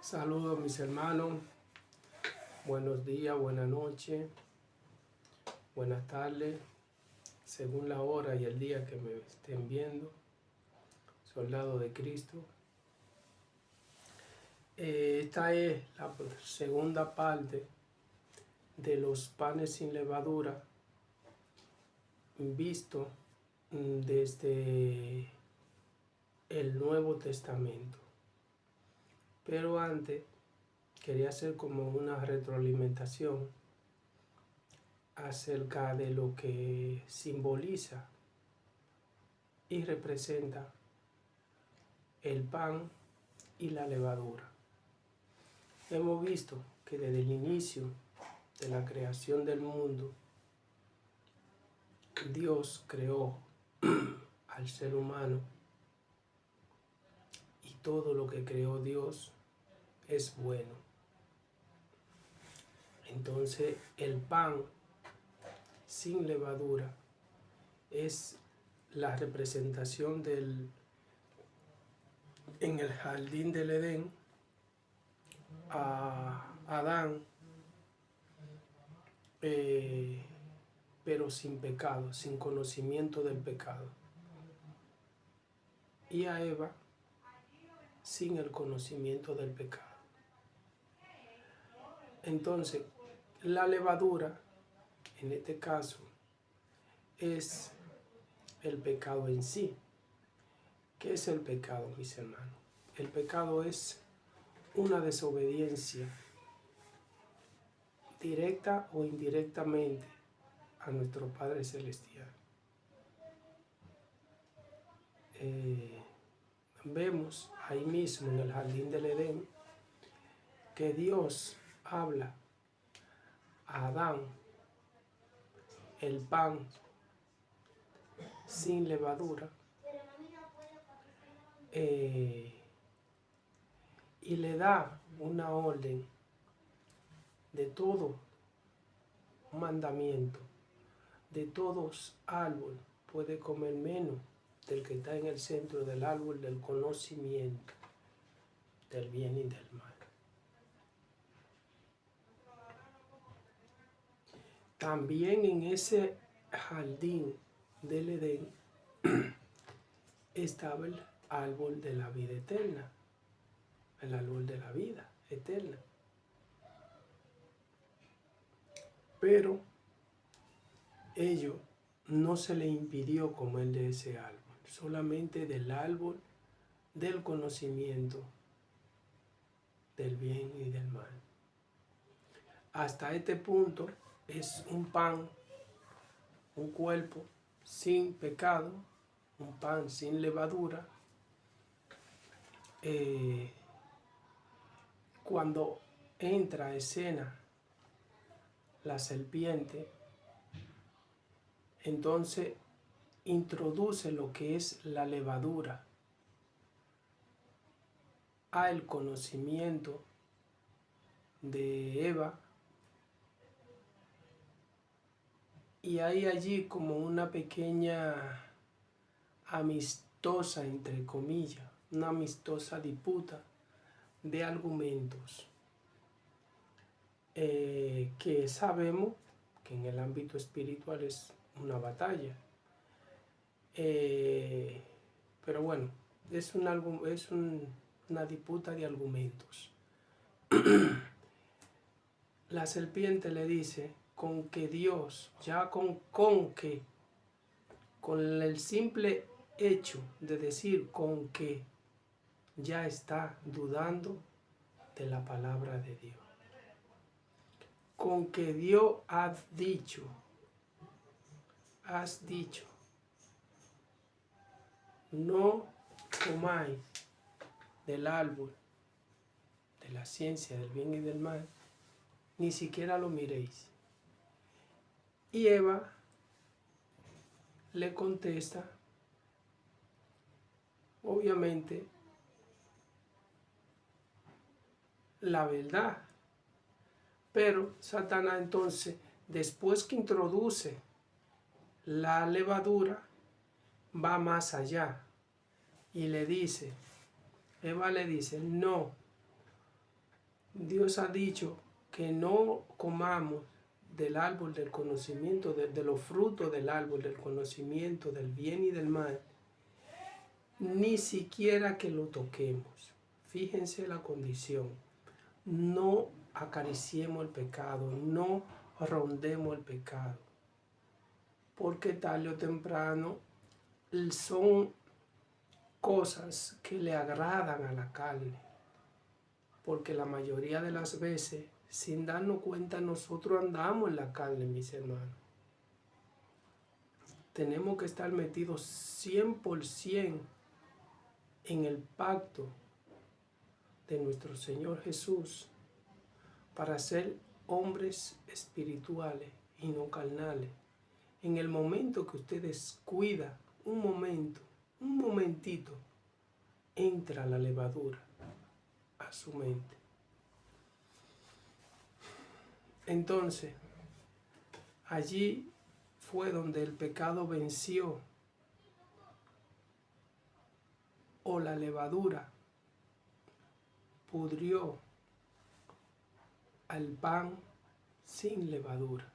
Saludos mis hermanos, buenos días, buenas noches, buenas tardes, según la hora y el día que me estén viendo, soldado de Cristo. Esta es la segunda parte de los panes sin levadura, visto desde el Nuevo Testamento. Pero antes quería hacer como una retroalimentación acerca de lo que simboliza y representa el pan y la levadura. Hemos visto que desde el inicio de la creación del mundo, Dios creó al ser humano y todo lo que creó Dios es bueno. Entonces el pan sin levadura es la representación en el jardín del Edén, a Adán, pero sin pecado, sin conocimiento del pecado, y a Eva sin el conocimiento del pecado. Entonces, la levadura, en este caso, es el pecado en sí. ¿Qué es el pecado, mis hermanos? El pecado es una desobediencia directa o indirectamente a nuestro Padre Celestial. Vemos ahí mismo en el jardín del Edén que Dios habla a Adán el pan sin levadura y le da una orden de todo mandamiento, de todos árboles puede comer menos del que está en el centro del árbol del conocimiento del bien y del mal. También en ese jardín del Edén estaba el árbol de la vida eterna, el árbol de la vida eterna. Pero ellos no se le impidió comer de ese árbol, solamente del árbol del conocimiento del bien y del mal. Hasta este punto es un pan, un cuerpo sin pecado, un pan sin levadura. Cuando entra a escena la serpiente, entonces introduce lo que es la levadura al conocimiento de Eva, y hay allí como una pequeña amistosa, entre comillas, una amistosa disputa de argumentos que sabemos que en el ámbito espiritual es una batalla. Pero bueno, es una disputa de argumentos. La serpiente le dice con que Dios, ya con el simple hecho de decir con que, ya está dudando de la palabra de Dios. Con que Dios has dicho, no comáis del árbol de la ciencia del bien y del mal, ni siquiera lo miréis. Y Eva le contesta, obviamente, la verdad. Pero Satanás entonces, después que introduce la levadura, va más allá y le dice, Eva le dice, no, Dios ha dicho que no comamos del árbol del conocimiento, de los frutos del árbol del conocimiento del bien y del mal, ni siquiera que lo toquemos. Fíjense la condición. No acariciemos el pecado, no rondemos el pecado, porque tarde o temprano son cosas que le agradan a la carne, porque la mayoría de las veces, sin darnos cuenta, nosotros andamos en la carne, mis hermanos. Tenemos que estar metidos 100% en el pacto de nuestro Señor Jesús para ser hombres espirituales y no carnales. En el momento que usted descuida, un momentito, entra la levadura a su mente. Entonces, allí fue donde el pecado venció, o la levadura pudrió al pan sin levadura.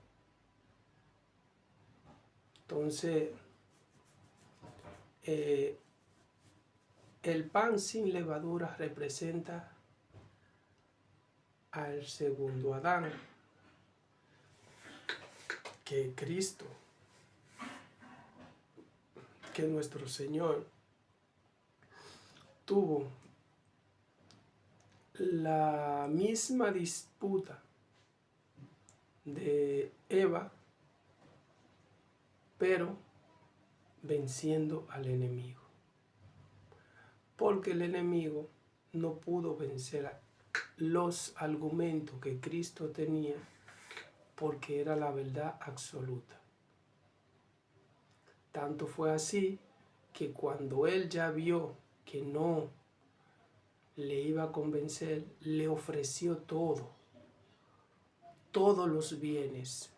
Entonces, el pan sin levadura representa al segundo Adán, que Cristo, que nuestro Señor tuvo la misma disputa de Eva, pero venciendo al enemigo. Porque el enemigo no pudo vencer los argumentos que Cristo tenía, porque era la verdad absoluta. Tanto fue así que cuando él ya vio que no le iba a convencer, le ofreció todos los bienes,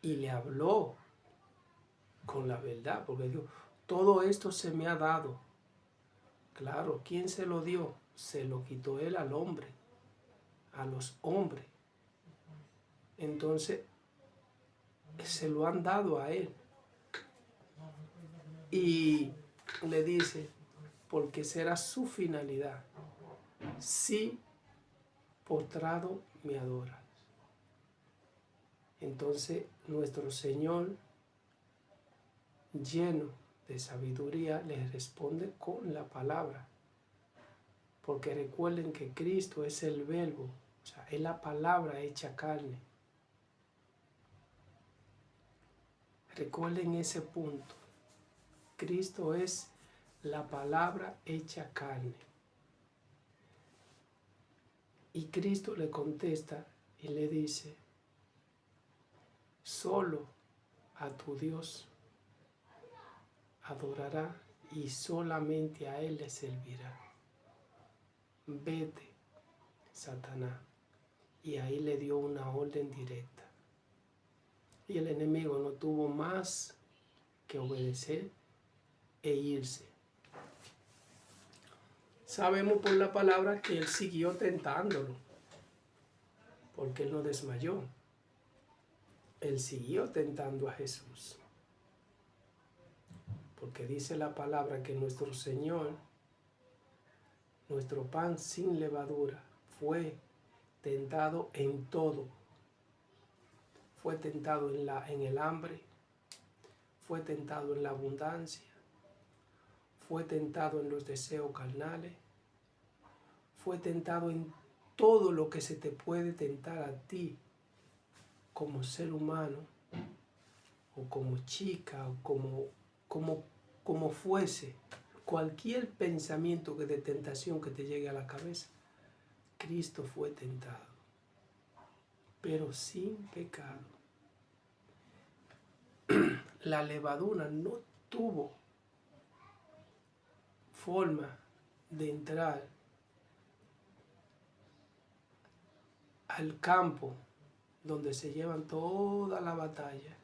y le habló con la verdad, porque dijo, todo esto se me ha dado. Claro, ¿quién se lo dio? Se lo quitó él al hombre, a los hombres. Entonces, se lo han dado a él. Y le dice, porque será su finalidad, si postrado me adoras. Entonces, nuestro Señor, lleno de sabiduría, les responde con la palabra. Porque recuerden que Cristo es el verbo, o sea, es la palabra hecha carne. Recuerden ese punto. Cristo es la palabra hecha carne. Y Cristo le contesta y le dice, solo a tu Dios adorará y solamente a Él le servirá. Vete, Satanás. Y ahí le dio una orden directa. Y el enemigo no tuvo más que obedecer e irse. Sabemos por la palabra que él siguió tentándolo, porque él no desmayó. Él siguió tentando a Jesús. Porque dice la palabra que nuestro Señor, nuestro pan sin levadura, fue tentado en todo. Fue tentado en el hambre, fue tentado en la abundancia, fue tentado en los deseos carnales, fue tentado en todo lo que se te puede tentar a ti como ser humano, o como chica, o como fuese, cualquier pensamiento de tentación que te llegue a la cabeza. Cristo fue tentado, pero sin pecado. La levadura no tuvo forma de entrar al campo donde se llevan toda la batalla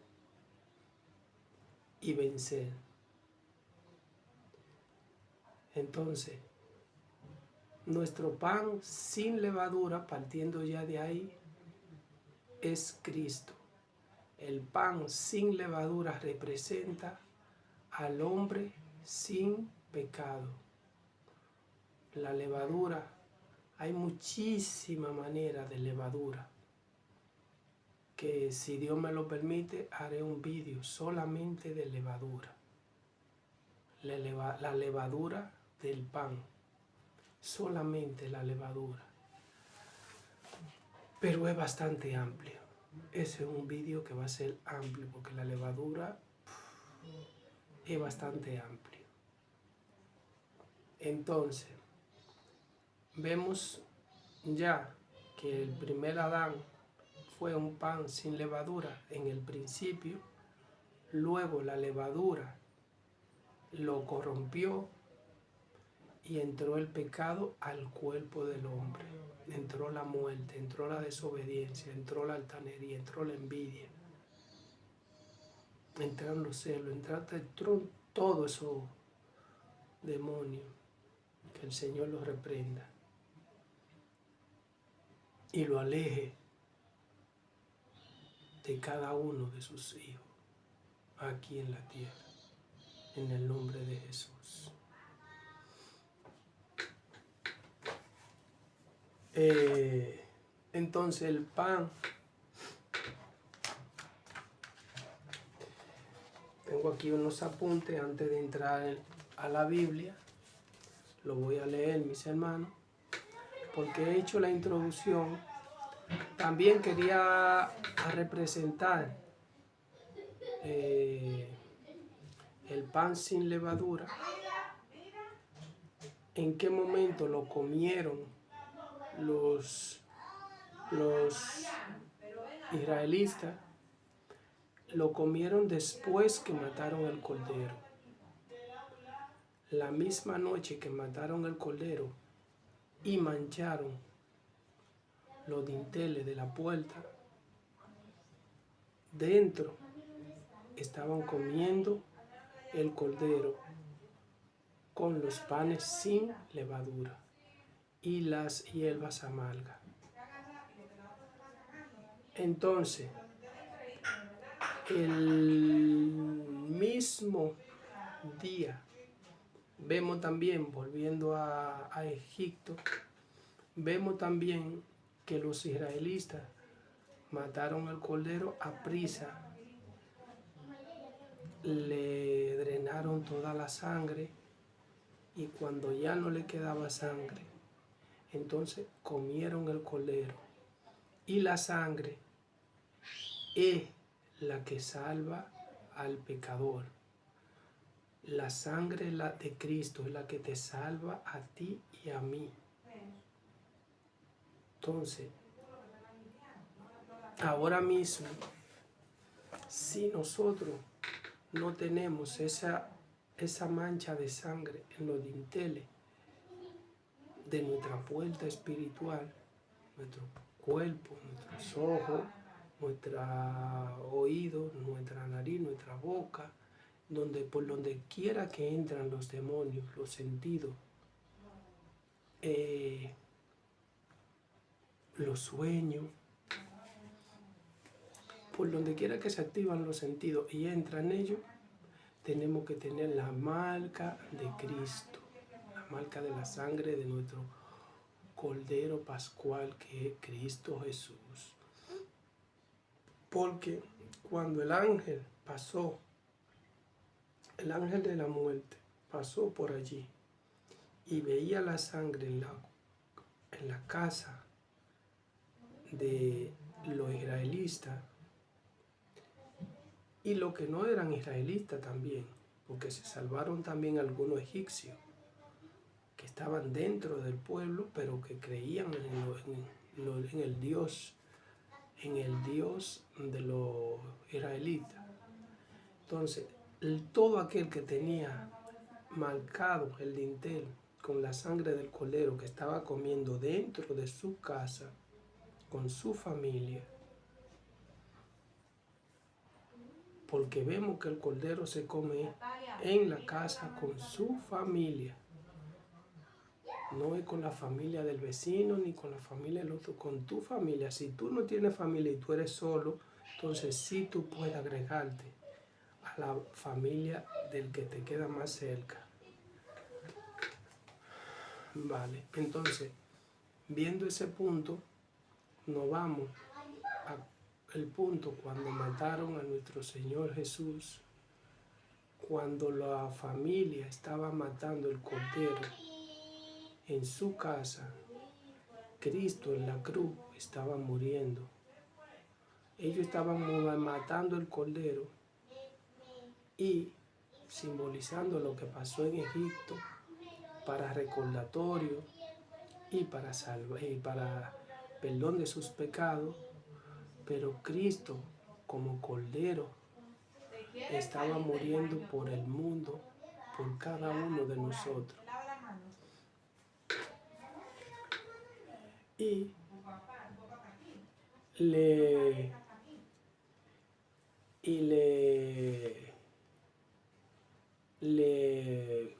y vencer. Entonces, Nuestro pan sin levadura, partiendo ya de ahí, es Cristo. El pan sin levadura representa al hombre sin pecado. La levadura, hay muchísima manera de levadura, que si Dios me lo permite, haré un vídeo solamente de levadura. La levadura del pan, solamente la levadura. Pero es bastante amplio. Ese es un vídeo que va a ser amplio, porque la levadura es bastante amplio. Entonces, vemos ya que el primer Adán fue un pan sin levadura en el principio, luego la levadura lo corrompió y entró el pecado al cuerpo del hombre. Entró la muerte, entró la desobediencia, entró la altanería, entró la envidia, entraron los celos, entró todo eso demonio. Que el Señor lo reprenda y lo aleje de cada uno de sus hijos aquí en la tierra, en el nombre de Jesús. Entonces el pan, tengo aquí unos apuntes antes de entrar a la Biblia, lo voy a leer, mis hermanos, porque he hecho la introducción. También quería representar el pan sin levadura. ¿En qué momento lo comieron los israelitas? Lo comieron después que mataron el cordero. La misma noche que mataron el cordero y mancharon los dinteles de la puerta, dentro estaban comiendo el cordero con los panes sin levadura y las hierbas amargas. Entonces, el mismo día, vemos también, volviendo a Egipto, vemos también que los israelitas mataron al cordero a prisa, le drenaron toda la sangre y cuando ya no le quedaba sangre, entonces comieron el cordero. Y la sangre es la que salva al pecador. La sangre de Cristo es la que te salva a ti y a mí. Entonces, ahora mismo, si nosotros no tenemos esa mancha de sangre en los dinteles de nuestra puerta espiritual, nuestro cuerpo, nuestros ojos, nuestros oídos, nuestra nariz, nuestra boca, por donde quiera que entran los demonios, los sentidos, los sueños, por donde quiera que se activan los sentidos y entran ellos, tenemos que tener la marca de Cristo, la marca de la sangre de nuestro Cordero Pascual, que es Cristo Jesús. Porque cuando el ángel pasó, el ángel de la muerte pasó por allí y veía la sangre en la casa de los israelitas y los que no eran israelitas también, porque se salvaron también algunos egipcios que estaban dentro del pueblo, pero que creían en el Dios de los israelitas. Entonces, todo aquel que tenía marcado el dintel con la sangre del cordero, que estaba comiendo dentro de su casa, con su familia, porque vemos que el cordero se come en la casa con su familia. No es con la familia del vecino ni con la familia del otro, con tu familia. Si tú no tienes familia y tú eres solo, entonces sí tú puedes agregarte a la familia del que te queda más cerca. Vale, entonces, viendo ese punto, nos vamos al punto cuando mataron a nuestro Señor Jesús, cuando la familia estaba matando el cordero en su casa. Cristo en la cruz estaba muriendo. Ellos estaban matando el cordero y simbolizando lo que pasó en Egipto para recordatorio y para salvar y para perdón de sus pecados, pero Cristo como cordero estaba muriendo por el mundo, por cada uno de nosotros. Y le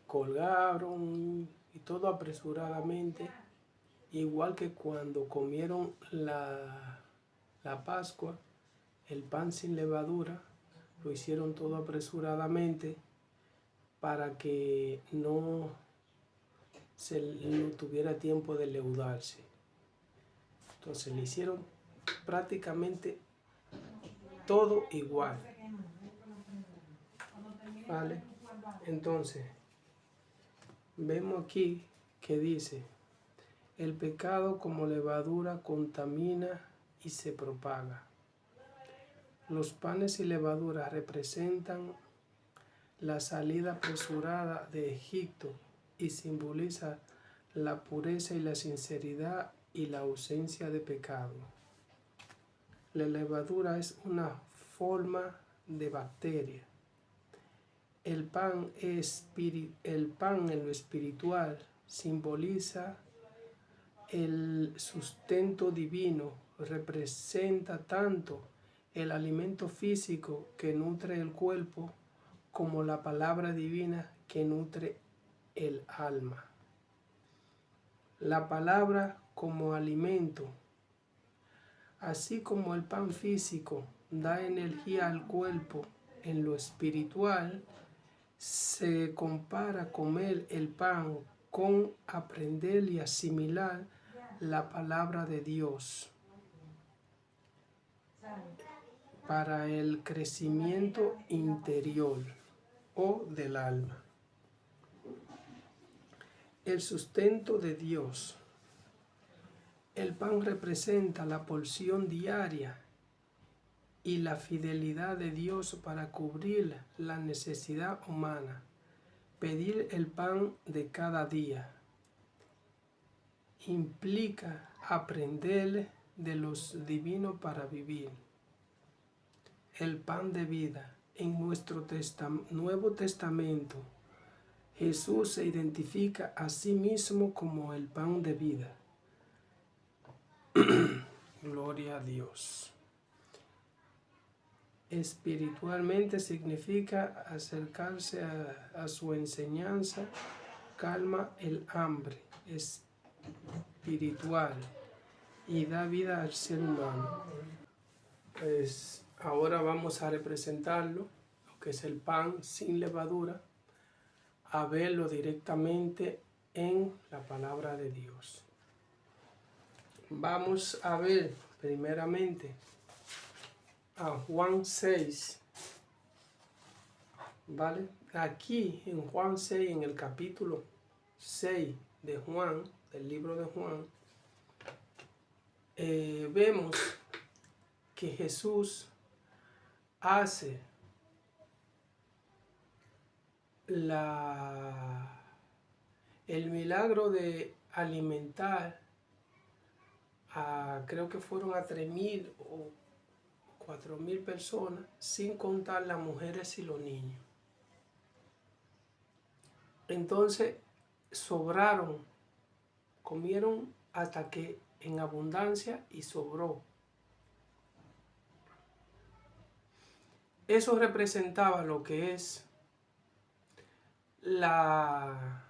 colgaron y todo apresuradamente, igual que cuando comieron la Pascua, el pan sin levadura, lo hicieron todo apresuradamente para que no tuviera tiempo de leudarse. Entonces le hicieron prácticamente todo igual. ¿Vale? Entonces, vemos aquí que dice, el pecado como levadura contamina y se propaga. Los panes y levadura representan la salida apresurada de Egipto y simboliza la pureza y la sinceridad y la ausencia de pecado. La levadura es una forma de bacteria. El pan en lo espiritual simboliza el sustento divino, representa tanto el alimento físico que nutre el cuerpo como la palabra divina que nutre el alma. La palabra como alimento, así como el pan físico da energía al cuerpo, en lo espiritual se compara comer el pan con aprender y asimilar la palabra de Dios para el crecimiento interior o del alma. El sustento de Dios. El pan representa la porción diaria y la fidelidad de Dios para cubrir la necesidad humana. Pedir el pan de cada día implica aprender de los divinos para vivir. El pan de vida. En nuestro Nuevo Testamento, Jesús se identifica a sí mismo como el pan de vida. Gloria a Dios. Espiritualmente significa acercarse a su enseñanza, calma el hambre espiritual y da vida al ser humano. Pues ahora vamos a representarlo, lo que es el pan sin levadura, a verlo directamente en la palabra de Dios. Vamos a ver primeramente a Juan 6, ¿vale? Aquí en Juan 6, en el capítulo 6 de Juan, del libro de Juan, vemos que Jesús hace el milagro de alimentar creo que fueron a 3,000 o 4,000 personas, sin contar las mujeres y los niños. Entonces sobraron, comieron hasta que en abundancia y sobró. Eso representaba lo que es la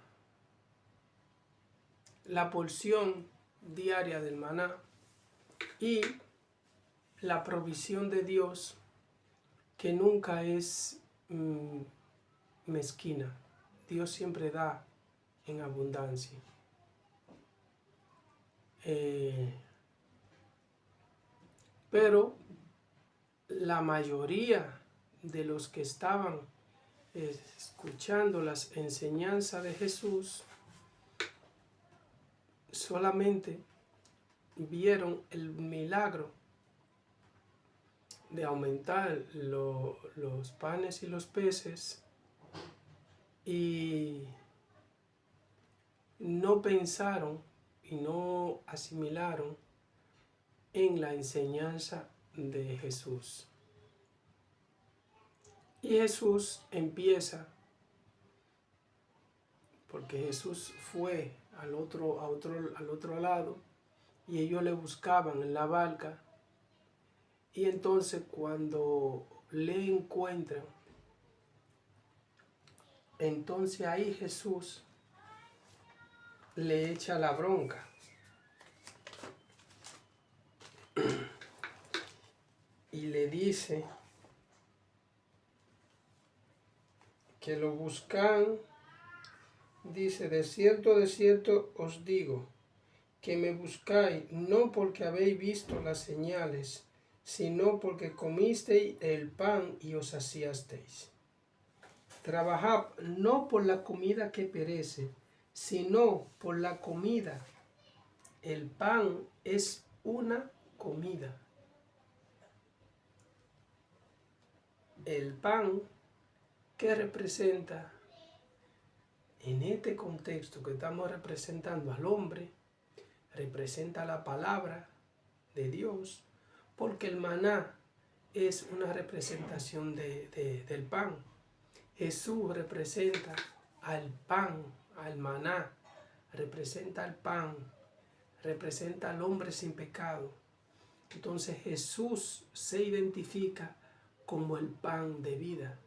la porción diaria del maná y la provisión de Dios, que nunca es mezquina. Dios siempre da en abundancia. Pero la mayoría de los que estaban escuchando las enseñanzas de Jesús solamente vieron el milagro de aumentar los panes y los peces y no pensaron y no asimilaron en la enseñanza de Jesús. Y Jesús empieza, porque Jesús fue al otro lado y ellos le buscaban en la barca, y entonces cuando le encuentran, entonces ahí Jesús le echa la bronca. Y le dice que lo buscan, dice, de cierto os digo, que me buscáis no porque habéis visto las señales, sino porque comisteis el pan y os saciasteis. Trabajad no por la comida que perece, sino por la comida. El pan es una comida. El pan que representa, en este contexto que estamos representando al hombre, representa la palabra de Dios, porque el maná es una representación del pan. Jesús representa al pan, al maná, representa al pan, representa al hombre sin pecado. Entonces Jesús se identifica como el pan de vida.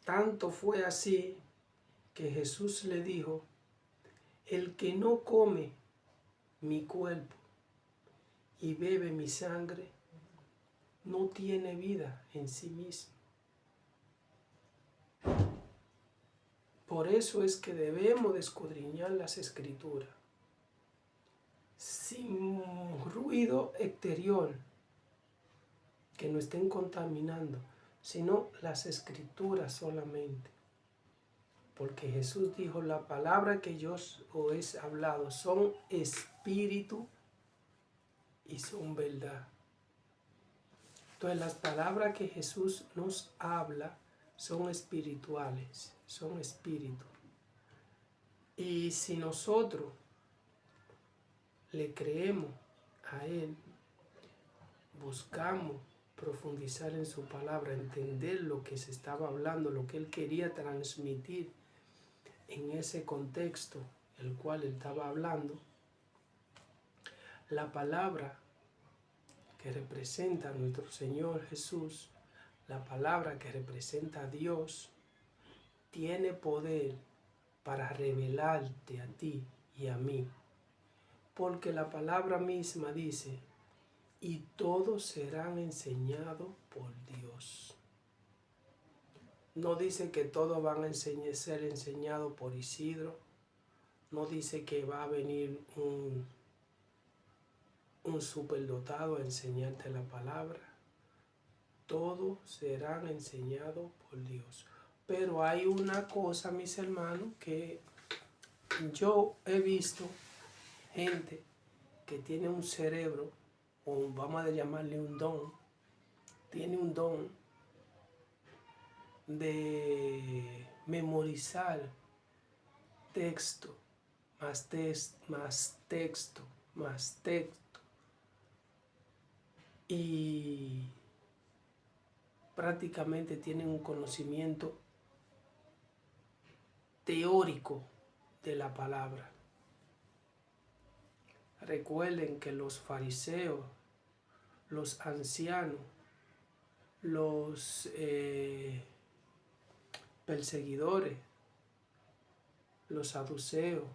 Tanto fue así que Jesús le dijo: el que no come mi cuerpo y bebe mi sangre, no tiene vida en sí mismo. Por eso es que debemos de escudriñar las Escrituras, sin ruido exterior que nos estén contaminando, sino las Escrituras solamente. Porque Jesús dijo: la palabra que yo os he hablado son espíritu y son verdad. Entonces las palabras que Jesús nos habla son espirituales, son espíritu. Y si nosotros le creemos a Él, buscamos profundizar en su palabra, entender lo que se estaba hablando, lo que Él quería transmitir en ese contexto el cual Él estaba hablando, la palabra que representa a nuestro Señor Jesús, la palabra que representa a Dios, tiene poder para revelarte a ti y a mí. Porque la palabra misma dice: y todos serán enseñados por Dios. No dice que todos van a ser enseñados por Isidro. No dice que va a venir un superdotado a enseñarte la palabra. Todos serán enseñados por Dios. Pero hay una cosa, mis hermanos, que yo he visto gente que tiene un cerebro, o vamos a llamarle un don, tiene un don de memorizar texto, más texto, y prácticamente tienen un conocimiento teórico de la palabra. Recuerden que los fariseos, los ancianos, los perseguidores, los saduceos,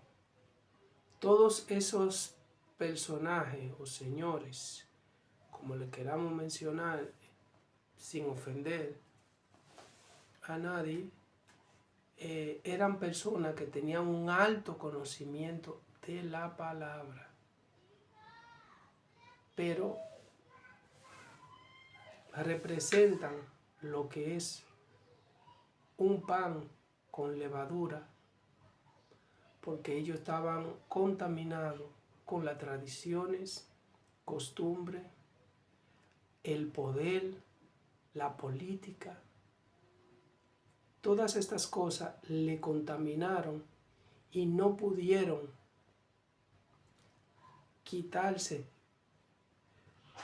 todos esos personajes o señores, como le queramos mencionar, sin ofender a nadie, eran personas que tenían un alto conocimiento de la palabra, pero representan lo que es un pan con levadura, porque ellos estaban contaminados con las tradiciones, costumbres, el poder, la política. Todas estas cosas le contaminaron y no pudieron quitarse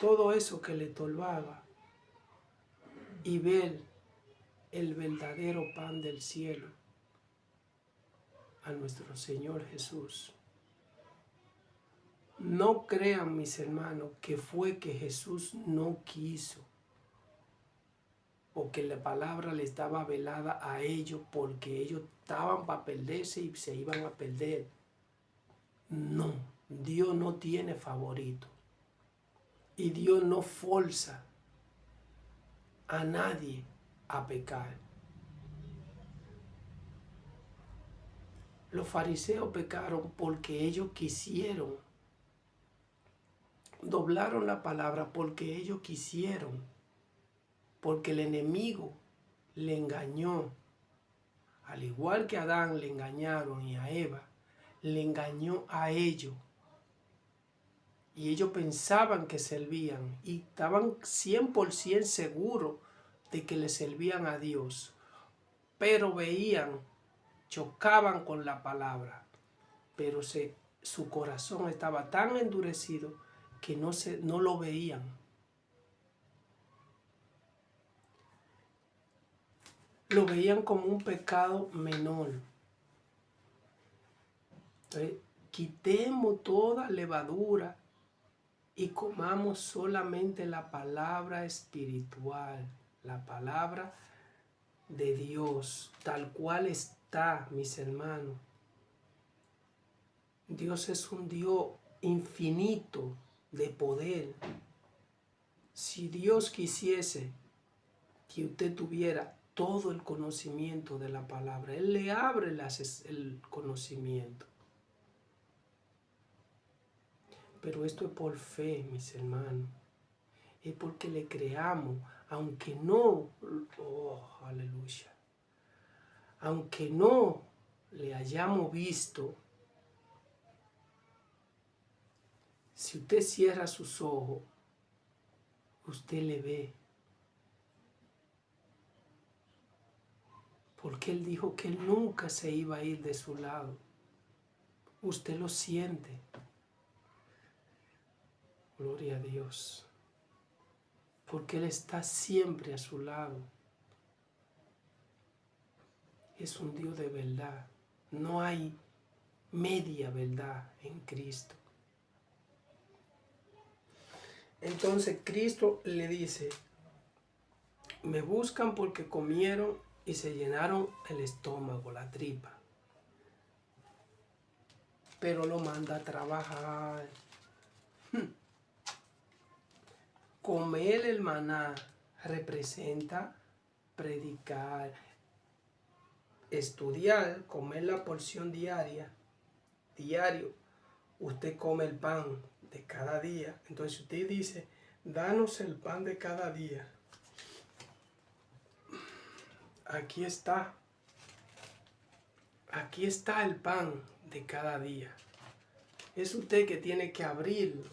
todo eso que le estorbaba y ver el verdadero pan del cielo, a nuestro Señor Jesús. No crean, mis hermanos, que fue que Jesús no quiso o que la palabra le estaba velada a ellos porque ellos estaban para perderse y se iban a perder. No, Dios no tiene favorito y Dios no forza a nadie a pecar. Los fariseos pecaron porque ellos quisieron, doblaron la palabra porque ellos quisieron, porque el enemigo le engañó, al igual que a Adán le engañaron y a Eva, le engañó a ellos. Y ellos pensaban que servían y estaban 100% seguros de que le servían a Dios, pero veían, chocaban con la palabra, pero su corazón estaba tan endurecido que no lo veían. Lo veían como un pecado menor. Entonces, quitemos toda levadura y comamos solamente la palabra espiritual, la palabra de Dios, tal cual está, mis hermanos. Dios es un Dios infinito de poder. Si Dios quisiese que usted tuviera todo el conocimiento de la palabra, Él le abre el conocimiento. Pero esto es por fe, mis hermanos. Es porque le creamos, aunque no, aleluya, aunque no le hayamos visto. Si usted cierra sus ojos, usted le ve. Porque Él dijo que Él nunca se iba a ir de su lado. Usted lo siente. Gloria a Dios. Porque Él está siempre a su lado. Es un Dios de verdad. No hay media verdad en Cristo. Entonces Cristo le dice, me buscan porque comieron y se llenaron el estómago, la tripa. Pero lo manda a trabajar. Comer el maná representa predicar, estudiar, comer la porción diario. Usted come el pan de cada día. Entonces usted dice, danos el pan de cada día. Aquí está. Aquí está el pan de cada día. Es usted que tiene que abrirlo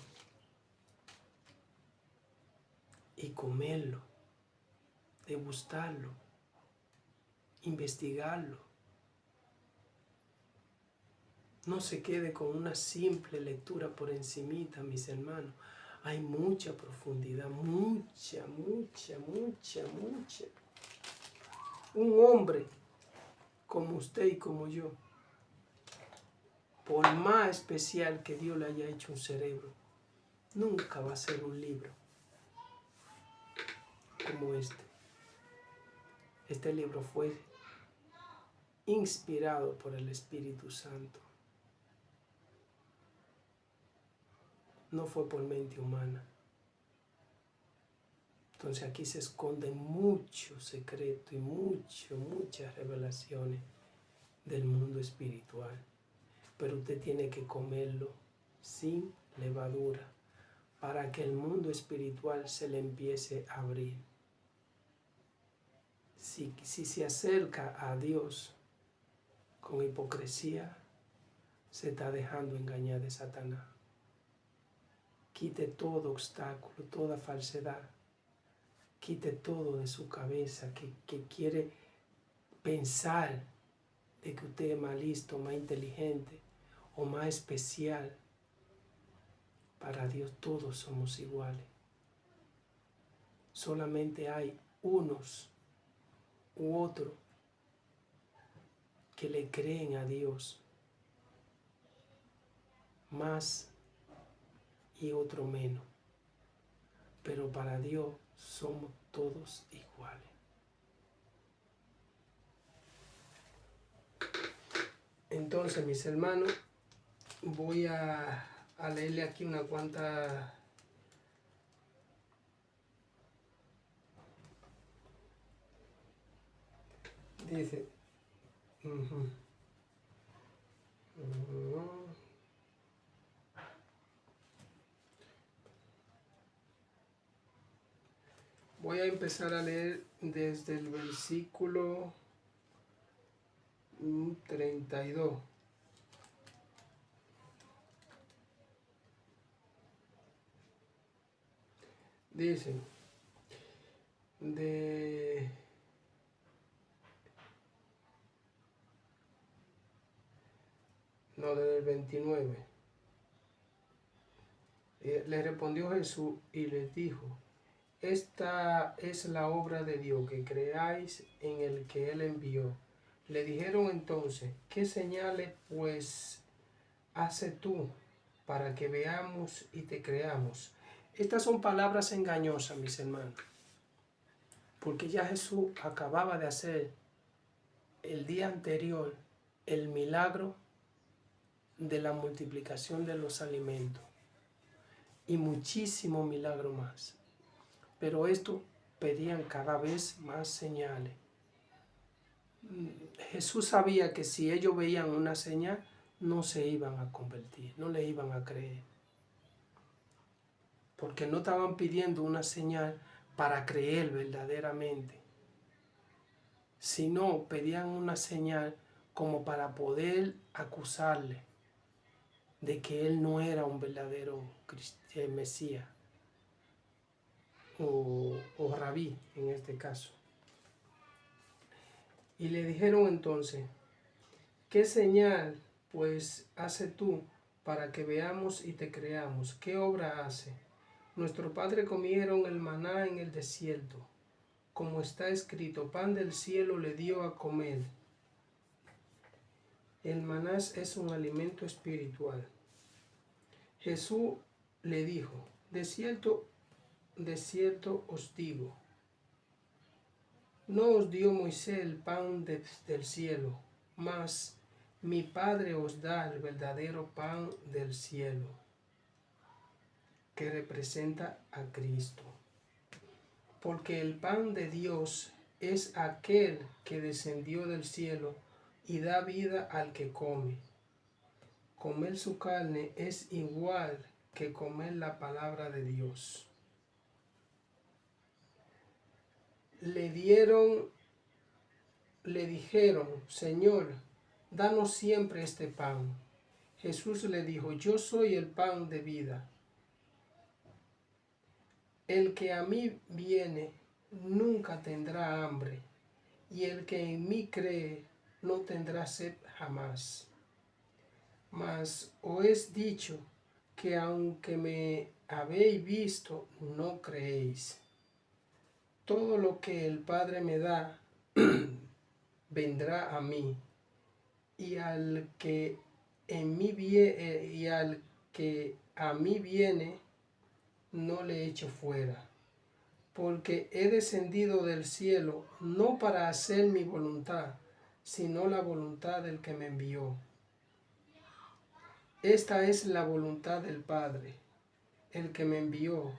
y comerlo, degustarlo, investigarlo. No se quede con una simple lectura por encimita, mis hermanos. Hay mucha profundidad, mucha. Un hombre como usted y como yo, por más especial que Dios le haya hecho un cerebro, nunca va a ser un libro como este. Este libro fue inspirado por el Espíritu Santo. No fue por mente humana. Entonces aquí se esconden muchos secretos y muchas revelaciones del mundo espiritual. Pero usted tiene que comerlo sin levadura para que el mundo espiritual se le empiece a abrir. Si se acerca a Dios con hipocresía, se está dejando engañar de Satanás. Quite todo obstáculo, toda falsedad. Quite todo de su cabeza que quiere pensar de que usted es más listo, más inteligente o más especial. Para Dios todos somos iguales. Solamente hay unos u otros que le creen a Dios más y otro menos. Pero para Dios somos todos iguales. Entonces, mis hermanos, voy a leerle aquí una cuanta. Dice, voy a empezar a leer desde el versículo 32. Dice, desde el 29. Le respondió Jesús y les dijo, esta es la obra de Dios, que creáis en el que Él envió. Le dijeron entonces, ¿qué señales pues hace tú para que veamos y te creamos? Estas son palabras engañosas, mis hermanos, porque ya Jesús acababa de hacer el día anterior el milagro de la multiplicación de los alimentos y muchísimos milagros más. Pero esto pedían cada vez más señales. Jesús sabía que si ellos veían una señal, no se iban a convertir, no le iban a creer. Porque no estaban pidiendo una señal para creer verdaderamente, sino pedían una señal como para poder acusarle de que él no era un verdadero Mesías o rabí en este caso. Y le dijeron entonces, ¿qué señal pues hace tú para que veamos y te creamos? ¿Qué obra hace? Nuestros padres comieron el maná en el desierto, como está escrito, pan del cielo le dio a comer. El maná es un alimento espiritual. Jesús le dijo, de cierto os digo, no os dio Moisés el pan del cielo, mas mi Padre os da el verdadero pan del cielo, que representa a Cristo. Porque el pan de Dios es aquel que descendió del cielo y da vida al que come. Comer su carne es igual que comer la palabra de Dios. Le dijeron, Señor, danos siempre este pan. Jesús le dijo, yo soy el pan de vida. El que a mí viene nunca tendrá hambre, y el que en mí cree no tendrá sed jamás. Mas os he dicho que aunque me habéis visto, no creéis. Todo lo que el Padre me da, vendrá a mí, y al que a mí viene, no le echo fuera. Porque he descendido del cielo no para hacer mi voluntad, sino la voluntad del que me envió. Esta es la voluntad del Padre, el que me envió,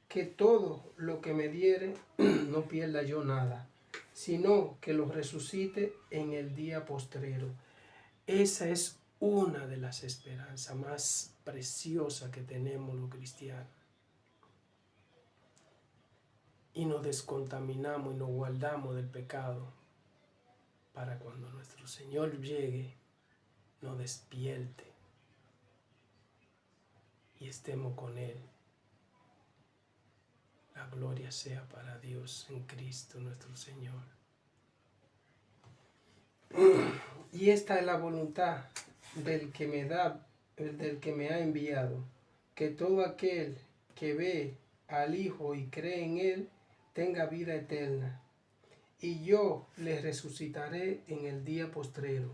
que todo lo que me diere no pierda yo nada, sino que lo resucite en el día postrero. Esa es una de las esperanzas más preciosas que tenemos los cristianos. Y nos descontaminamos y nos guardamos del pecado para cuando nuestro Señor llegue, nos despierte y estemos con Él. La gloria sea para Dios en Cristo nuestro Señor. Y esta es la voluntad del que me ha enviado, que todo aquel que ve al Hijo y cree en Él tenga vida eterna, y yo le resucitaré en el día postrero.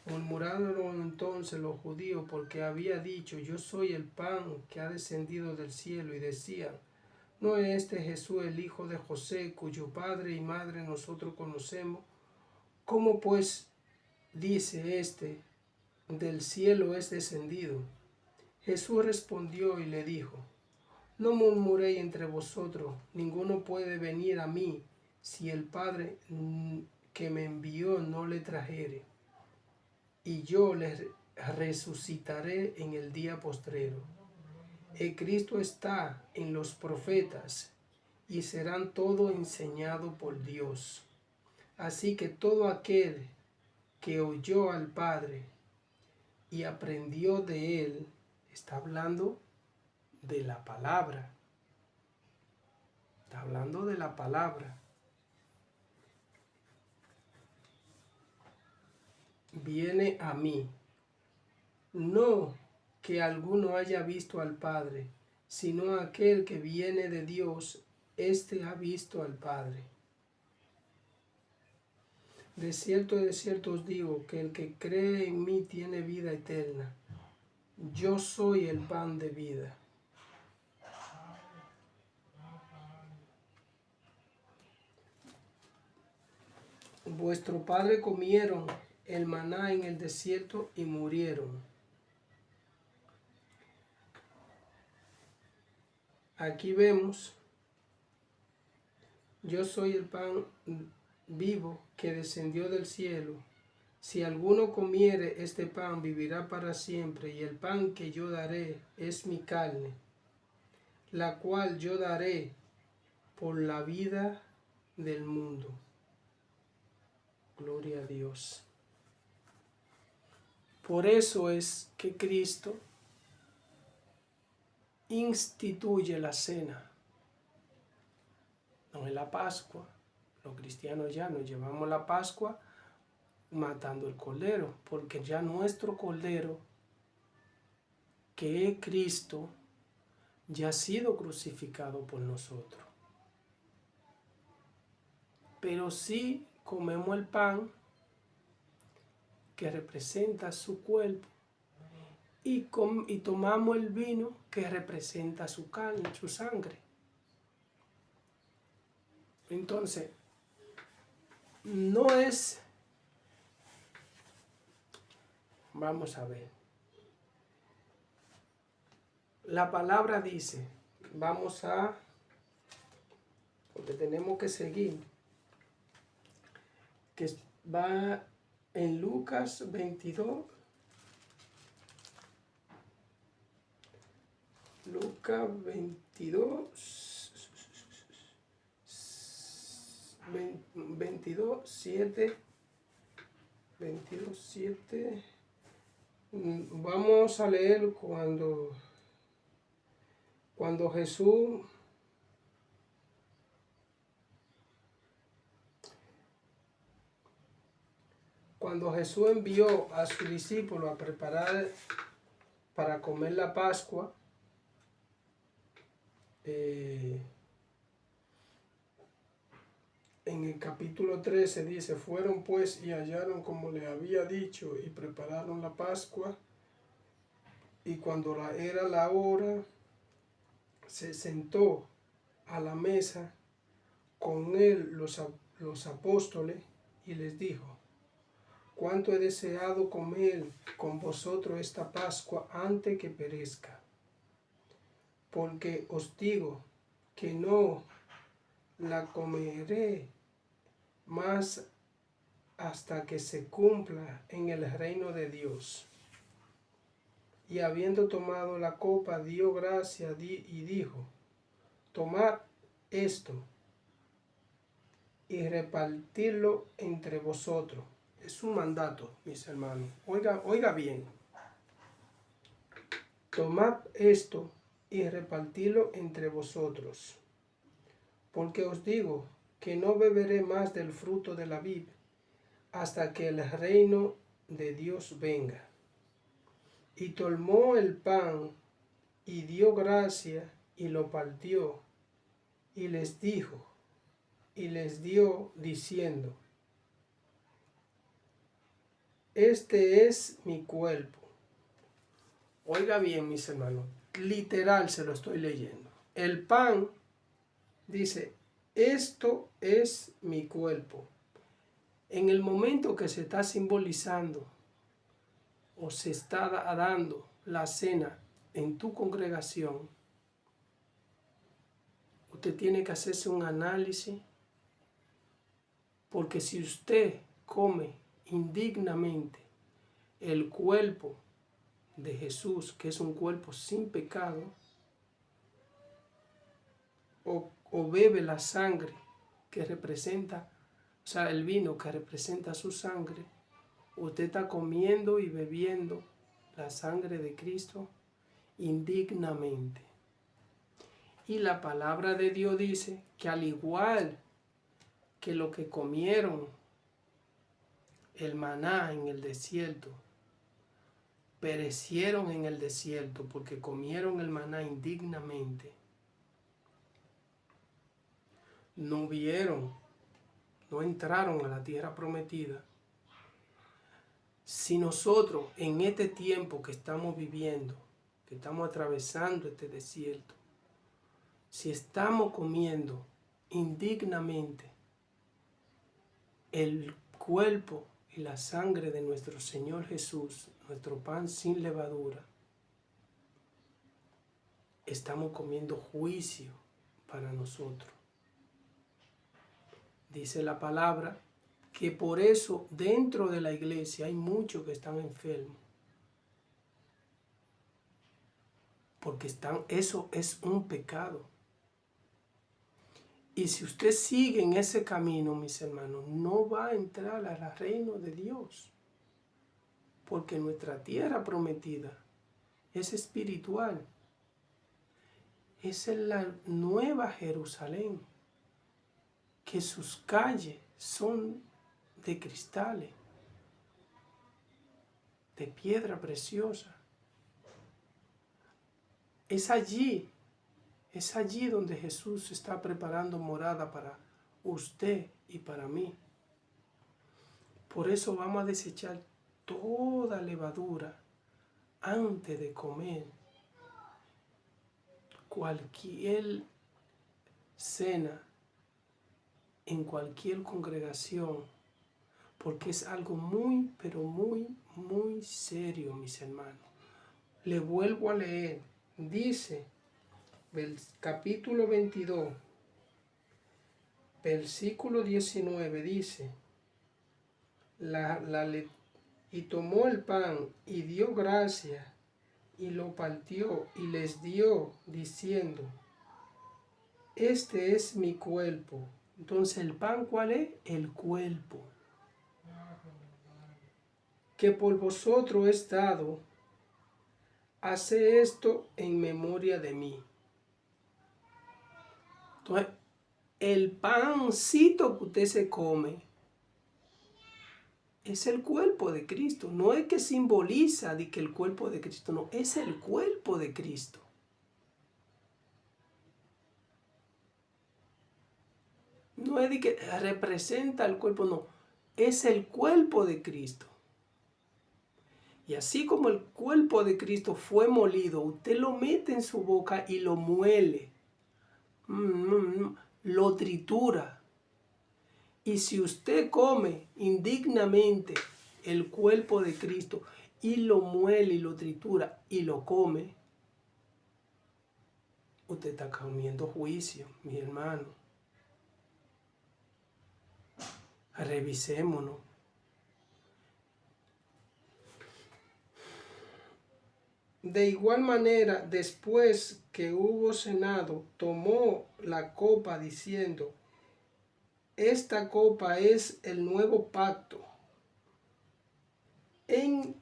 Murmuraron entonces los judíos porque había dicho, yo soy el pan que ha descendido del cielo, y decían, ¿no es este Jesús el hijo de José, cuyo padre y madre nosotros conocemos? ¿Cómo pues dice este, del cielo es descendido? Jesús respondió y le dijo, no murmuréis entre vosotros, ninguno puede venir a mí si el Padre que me envió no le trajere, y yo le resucitaré en el día postrero. El Cristo está en los profetas, y serán todo enseñado por Dios. Así que todo aquel que oyó al Padre y aprendió de Él, está hablando de la palabra. Está hablando de la palabra. Viene a mí. No que alguno haya visto al Padre, sino aquel que viene de Dios, éste ha visto al Padre. De cierto os digo, que el que cree en mí tiene vida eterna. Yo soy el pan de vida. Vuestro padre comieron el maná en el desierto y murieron. Aquí vemos, yo soy el pan vivo que descendió del cielo. Si alguno comiere este pan, vivirá para siempre, y el pan que yo daré es mi carne, la cual yo daré por la vida del mundo. Gloria a Dios. Por eso es que Cristo instituye la cena. No es la Pascua. Los cristianos ya nos llevamos la Pascua matando el cordero, porque ya nuestro cordero, que es Cristo, ya ha sido crucificado por nosotros. Pero sí comemos el pan que representa su cuerpo y tomamos el vino que representa su carne, su sangre. Entonces, no es, vamos a ver, la palabra dice, porque tenemos que seguir, que va en Lucas 22, Lucas 22, 7, vamos a leer cuando Jesús envió a sus discípulos a preparar para comer la Pascua, en el capítulo 13 dice, fueron pues y hallaron como le había dicho y prepararon la Pascua, y cuando era la hora, se sentó a la mesa con él los apóstoles y les dijo: cuánto he deseado comer con vosotros esta Pascua antes que perezca. Porque os digo que no la comeré más hasta que se cumpla en el reino de Dios. Y habiendo tomado la copa, dio gracias y dijo: tomad esto y repartirlo entre vosotros. Es un mandato, mis hermanos. Oiga bien. Tomad esto y repartirlo entre vosotros. Porque os digo que no beberé más del fruto de la vid hasta que el reino de Dios venga. Y tomó el pan y dio gracia y lo partió y les dijo y les dio diciendo: este es mi cuerpo. Oiga bien, mis hermanos, literal se lo estoy leyendo. El pan dice: esto es mi cuerpo. En el momento que se está simbolizando o se está dando la cena en tu congregación, usted tiene que hacerse un análisis, porque si usted come indignamente el cuerpo de Jesús, que es un cuerpo sin pecado, o bebe la sangre que representa, o sea, el vino que representa su sangre, usted está comiendo y bebiendo la sangre de Cristo indignamente. Y la palabra de Dios dice que al igual que lo que comieron el maná en el desierto, perecieron en el desierto porque comieron el maná indignamente, no vieron, no entraron a la tierra prometida. Si nosotros en este tiempo que estamos viviendo, que estamos atravesando este desierto, si estamos comiendo indignamente el cuerpo y la sangre de nuestro Señor Jesús, nuestro pan sin levadura, estamos comiendo juicio para nosotros. Dice la palabra que por eso dentro de la iglesia hay muchos que están enfermos. Porque eso es un pecado. Y si usted sigue en ese camino, mis hermanos, no va a entrar al reino de Dios. Porque nuestra tierra prometida es espiritual. Es en la nueva Jerusalén, que sus calles son de cristales, de piedra preciosa. Es allí donde Jesús está preparando morada para usted y para mí. Por eso vamos a desechar toda levadura antes de comer cualquier cena en cualquier congregación, porque es algo muy, pero muy, muy serio, mis hermanos. Le vuelvo a leer. Dice, capítulo 22, versículo 19, dice, y tomó el pan y dio gracias y lo partió y les dio diciendo: este es mi cuerpo. Entonces, ¿el pan cuál es? El cuerpo, que por vosotros es dado. Hace esto en memoria de mí. Entonces, el pancito que usted se come es el cuerpo de Cristo. No es que simboliza de que el cuerpo de Cristo, no, es el cuerpo de Cristo. No es de que representa el cuerpo, no, es el cuerpo de Cristo. Y así como el cuerpo de Cristo fue molido, usted lo mete en su boca y lo muele, lo tritura. Y si usted come indignamente el cuerpo de Cristo y lo muele y lo tritura y lo come, usted está comiendo juicio, mi hermano. Revisémonos. De igual manera, después que hubo cenado, tomó la copa diciendo: esta copa es el nuevo pacto en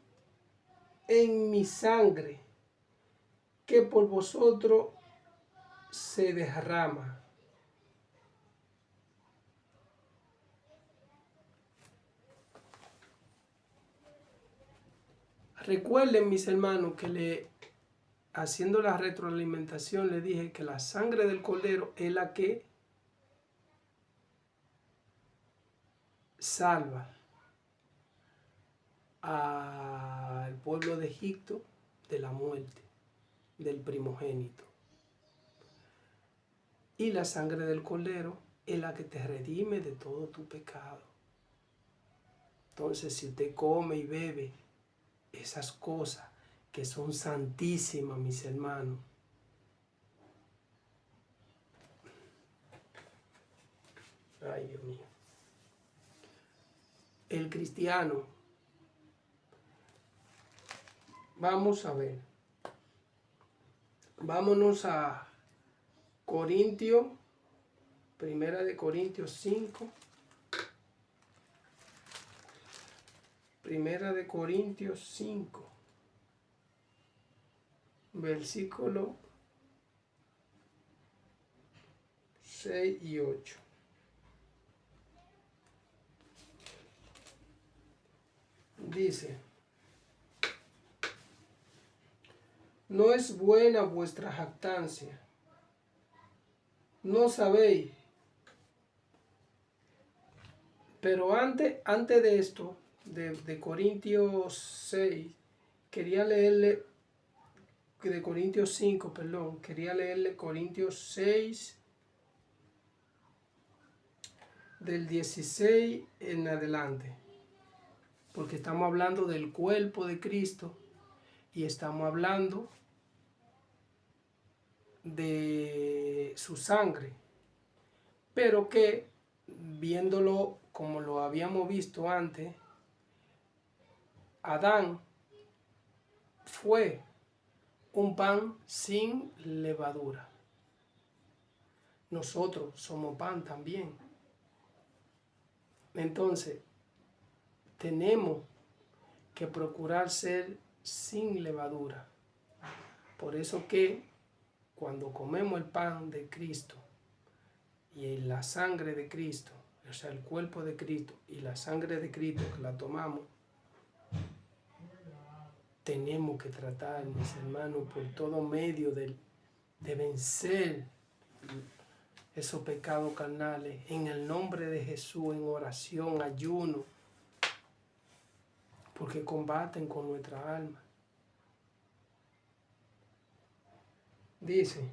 mi sangre, que por vosotros se derrama. Recuerden, mis hermanos, que haciendo la retroalimentación le dije que la sangre del cordero es la que salva al pueblo de Egipto de la muerte del primogénito. Y la sangre del cordero es la que te redime de todo tu pecado. Entonces, si usted come y bebe esas cosas que son santísimas, mis hermanos, ay Dios mío, el cristiano, vamos a ver, vámonos a Corintios, Primera de Corintios 5, Primera de Corintios 5, versículo 6 y 8. Dice: no es buena vuestra jactancia. No sabéis. Pero antes de esto, de Corintios 6, quería leerle, de Corintios 5, perdón, quería leerle Corintios 6, del 16 en adelante. Porque estamos hablando del cuerpo de Cristo y estamos hablando de su sangre. Pero que, viéndolo como lo habíamos visto antes, Adán fue un pan sin levadura. Nosotros somos pan también. Entonces, tenemos que procurar ser sin levadura. Por eso que cuando comemos el pan de Cristo y la sangre de Cristo, o sea, el cuerpo de Cristo y la sangre de Cristo que la tomamos, tenemos que tratar, mis hermanos, por todo medio de vencer esos pecados carnales en el nombre de Jesús, en oración, ayuno, porque combaten con nuestra alma. Dice: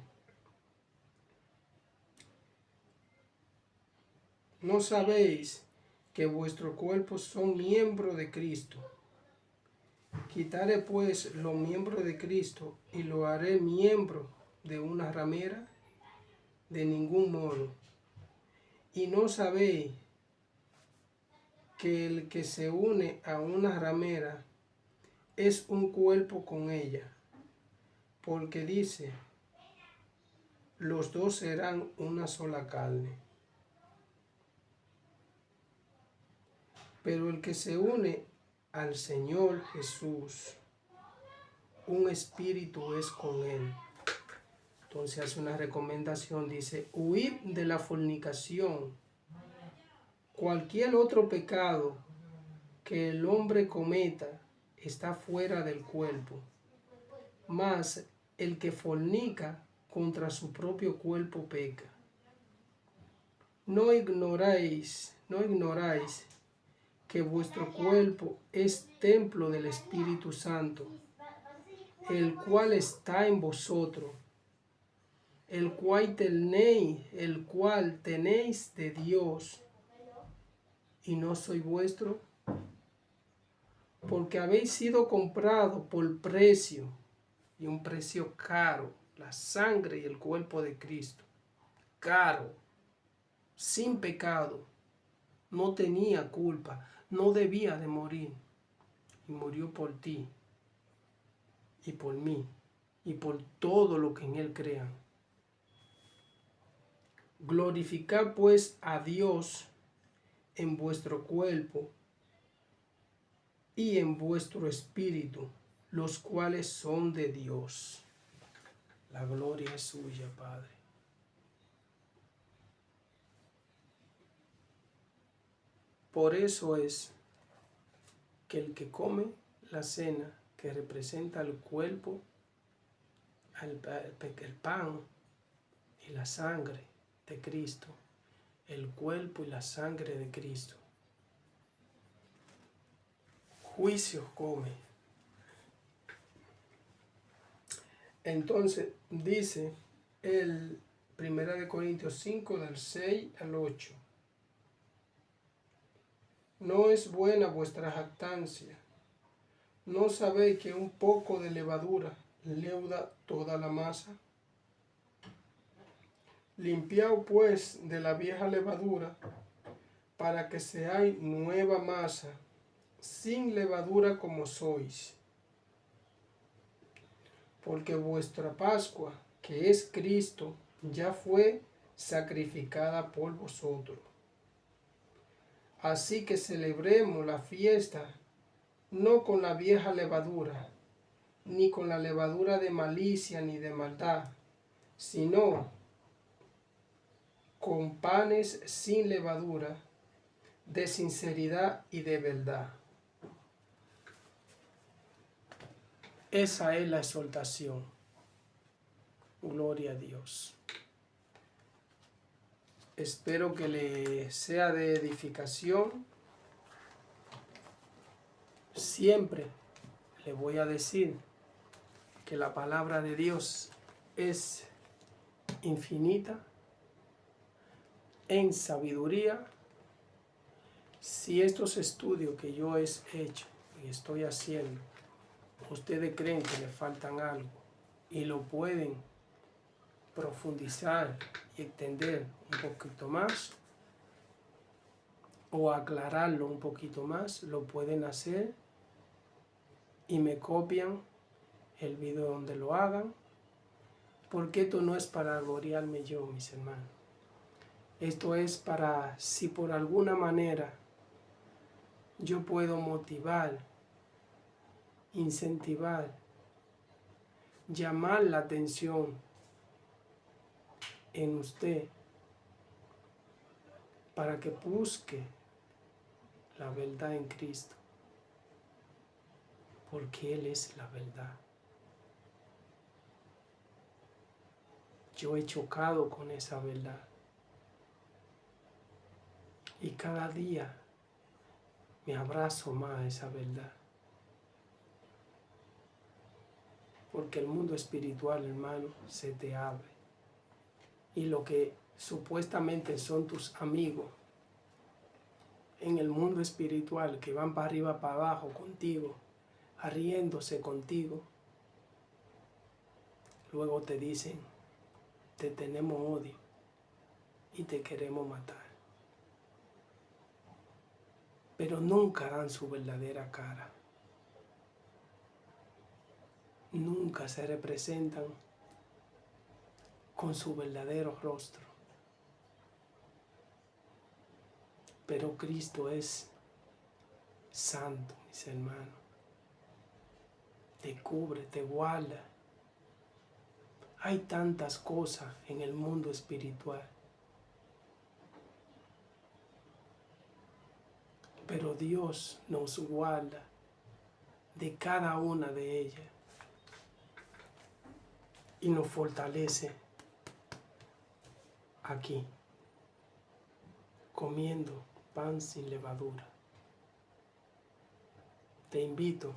¿no sabéis que vuestros cuerpos son miembros de Cristo? Quitaré pues los miembros de Cristo y lo haré miembro de una ramera, de ningún modo. Y no sabéis que el que se une a una ramera es un cuerpo con ella, porque dice: los dos serán una sola carne. Pero el que se une al Señor Jesús, un espíritu es con él. Entonces hace una recomendación, dice: huid de la fornicación. Cualquier otro pecado que el hombre cometa está fuera del cuerpo, mas el que fornica contra su propio cuerpo peca. ¿No ignoráis que vuestro cuerpo es templo del Espíritu Santo, el cual está en vosotros, el cual tenéis de Dios, y no soy vuestro, porque habéis sido comprado por precio, y un precio caro, la sangre y el cuerpo de Cristo, caro, sin pecado, no tenía culpa, no debía de morir, y murió por ti, y por mí, y por todo lo que en Él crean. Glorificad pues a Dios en vuestro cuerpo y en vuestro espíritu, los cuales son de Dios. La gloria es suya, Padre. Por eso es que el que come la cena, que representa el cuerpo, el pan y la sangre de Cristo, el cuerpo y la sangre de Cristo, juicio come. Entonces dice el 1 Corintios 5 del 6 al 8. No es buena vuestra jactancia. ¿No sabéis que un poco de levadura leuda toda la masa? Limpiaos pues de la vieja levadura, para que seáis nueva masa, sin levadura como sois. Porque vuestra Pascua, que es Cristo, ya fue sacrificada por vosotros. Así que celebremos la fiesta no con la vieja levadura, ni con la levadura de malicia ni de maldad, sino con panes sin levadura, de sinceridad y de verdad. Esa es la exhortación. Gloria a Dios. Espero que le sea de edificación. Siempre le voy a decir que la palabra de Dios es infinita en sabiduría. Si estos estudios que yo he hecho y estoy haciendo, ustedes creen que le faltan algo y lo pueden profundizar y extender un poquito más o aclararlo un poquito más, lo pueden hacer y me copian el video donde lo hagan, porque esto no es para gloriarme yo, mis hermanos. Esto es para, si por alguna manera yo puedo motivar, incentivar, llamar la atención en usted para que busque la verdad en Cristo, porque Él es la verdad. Yo he chocado con esa verdad y cada día me abrazo más a esa verdad, porque el mundo espiritual, hermano, se te abre y lo que supuestamente son tus amigos en el mundo espiritual, que van para arriba, para abajo contigo, riéndose contigo, luego te dicen, te tenemos odio y te queremos matar. Pero nunca dan su verdadera cara. Nunca se representan con su verdadero rostro. Pero Cristo es santo, mis hermanos. Te cubre, te guarda. Hay tantas cosas en el mundo espiritual. Pero Dios nos guarda de cada una de ellas y nos fortalece aquí, comiendo pan sin levadura. Te invito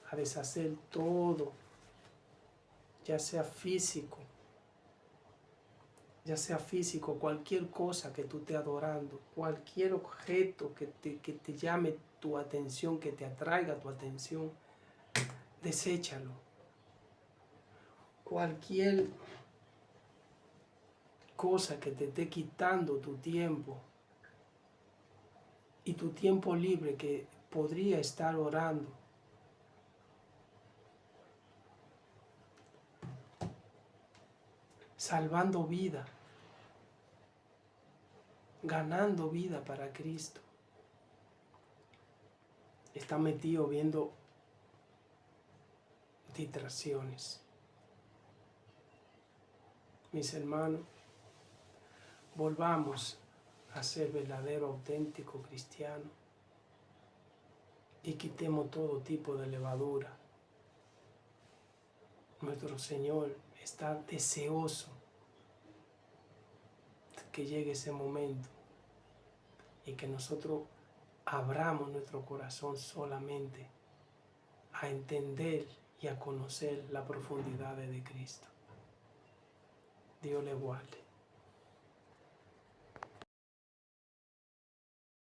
a deshacer todo, ya sea físico ya sea físico, cualquier cosa que tú estés adorando, cualquier objeto que te llame tu atención, que te atraiga tu atención, deséchalo. Cualquier cosa que te esté quitando tu tiempo y tu tiempo libre que podría estar orando, salvando vida, ganando vida para Cristo, está metido viendo distracciones. Mis hermanos, volvamos a ser verdadero, auténtico cristiano y quitemos todo tipo de levadura. Nuestro Señor está deseoso que llegue ese momento y que nosotros abramos nuestro corazón solamente a entender y a conocer la profundidad de Cristo. Dios le guarde.